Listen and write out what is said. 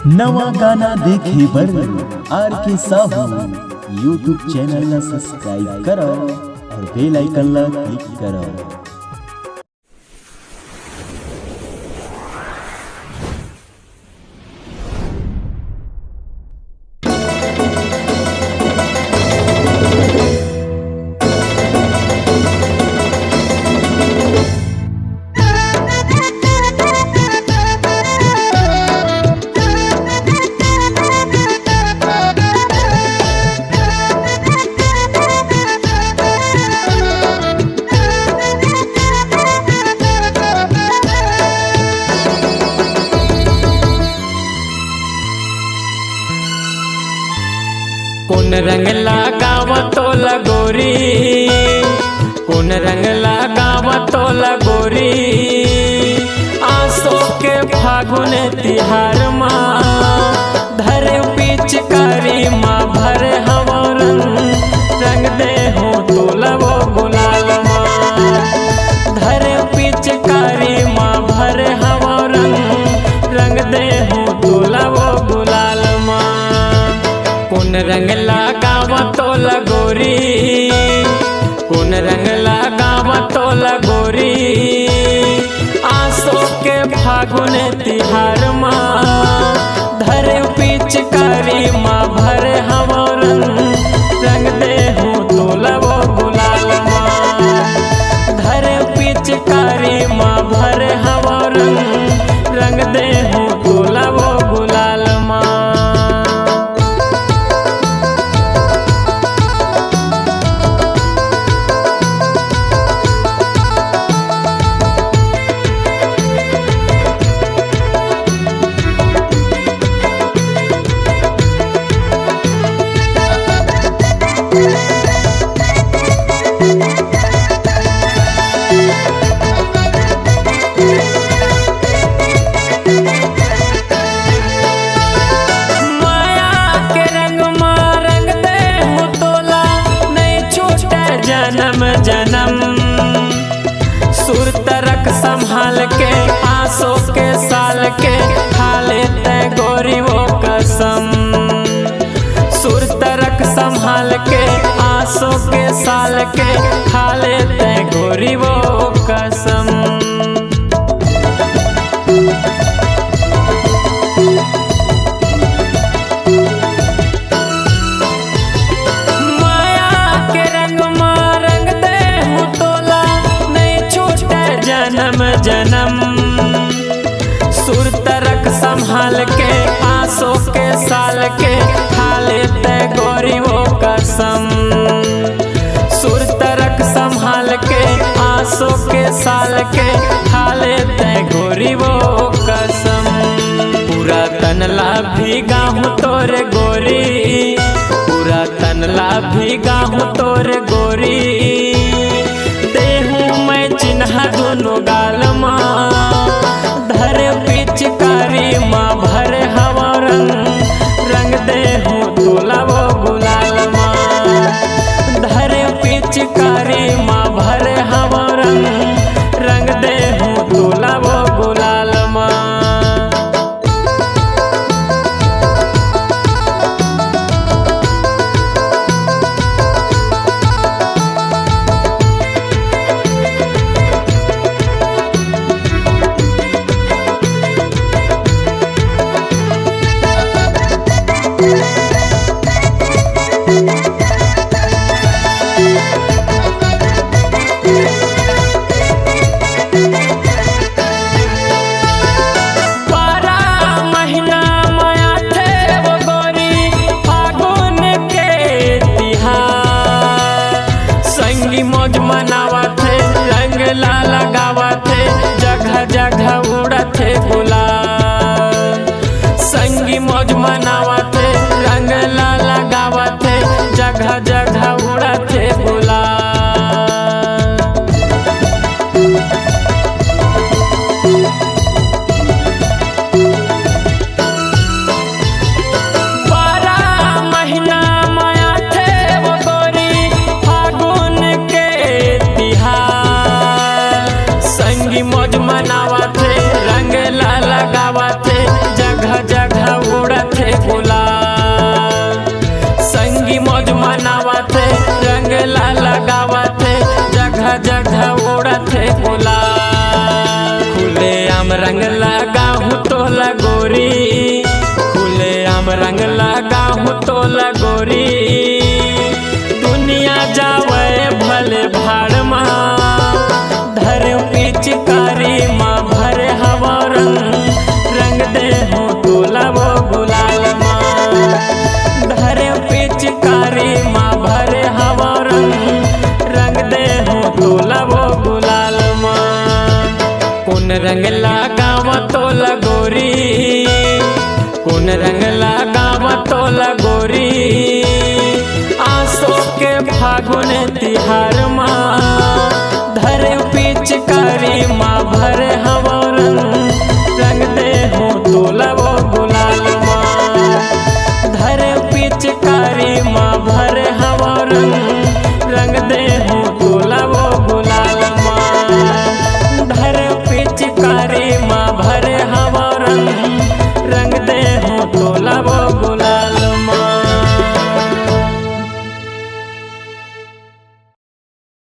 नवा गाना देखे बर आर के साहू यूट्यूब चैनल ला सब्सक्राइब करो और बेल आइकन ला क्लिक करो। कौन रंग लगाव तो लगोरी, कौन रंग लगाव तो लगोरी, आसो के फागुन तिहार माँ धर पिचकारी माँ भर हवा रंग दे हो तो लवो गुलाल माँ धर पिचकारी माँ भर हवा रंग दे हो तो लवो गुलाल माँ। कौन रंग लगाव तो लगोरी, कौन रंग लगाव तो लगोरी, आसो के फागुन तिहार माँ धर पिचकारी माँ भर हवा रंग दे हो तो लवो गुलाल माँ धर पिचकारी माँ भर हवा रंग दे हो तो लवो गुलाल माँ। जन्म जन्म सुर तरक संभाल के आसो के साल के खा लेते गोरी वो कसम सुर तरक संभाल के आसो के साल के खा लेते गोरी वो कसम। जन्म जन्म सुर तरक संभाल के आसो के साल के खा लेते गोरी वो कसम सुर तरक संभाल के आसो के साल के खा लेते गोरी वो कसम। पूरा तनला भीगा हूँ तोरे गोरी, पूरा तनला भीगा हूँ तोरे गोरी, चिन्हा दोनों गाल माँ धर पिचकारी माँ भर हवा रंग दे हो तो लवो गुलाल माँ धर पिचकारी माँ भर हवा रंग दे हो तो लवो गुलाल माँ। मौज मनावा थे रंग ला लगावा थे जगह जगह उड़ा थे गुलाल संगी मौज मनावा थे रंग ला लगावा थे जगह जगह उड़ा थे गुलाल। मौज मनावा थे रंग ला लगावा थे जगह जगह रंग लगाहूँ तोला गोरी, खुले आम रंग लगाहूँ तोला गोरी। दुनिया जावे भले भाड़ माँ, धर पिचकारी माँ भरे हवा रंग दे हो तोला वो गुलाल माँ। धर पिचकारी माँ भरे हवा रंग दे हो तोला वो गुलाल माँ। कौन रंग लगावा तोला गोरी, कौन रंग लगावा तोला गोरी। आसो के फागुन तिहार माँ, धरे पिचकारी माँ भरे हवा रंग दे हो तोला वो गुलाल माँ। धरे पिचकारी माँ भरे हवा रंग दे हो तोला वो गुलाल माँ। धरे पिचकारी माँ भरे हवा रंग दे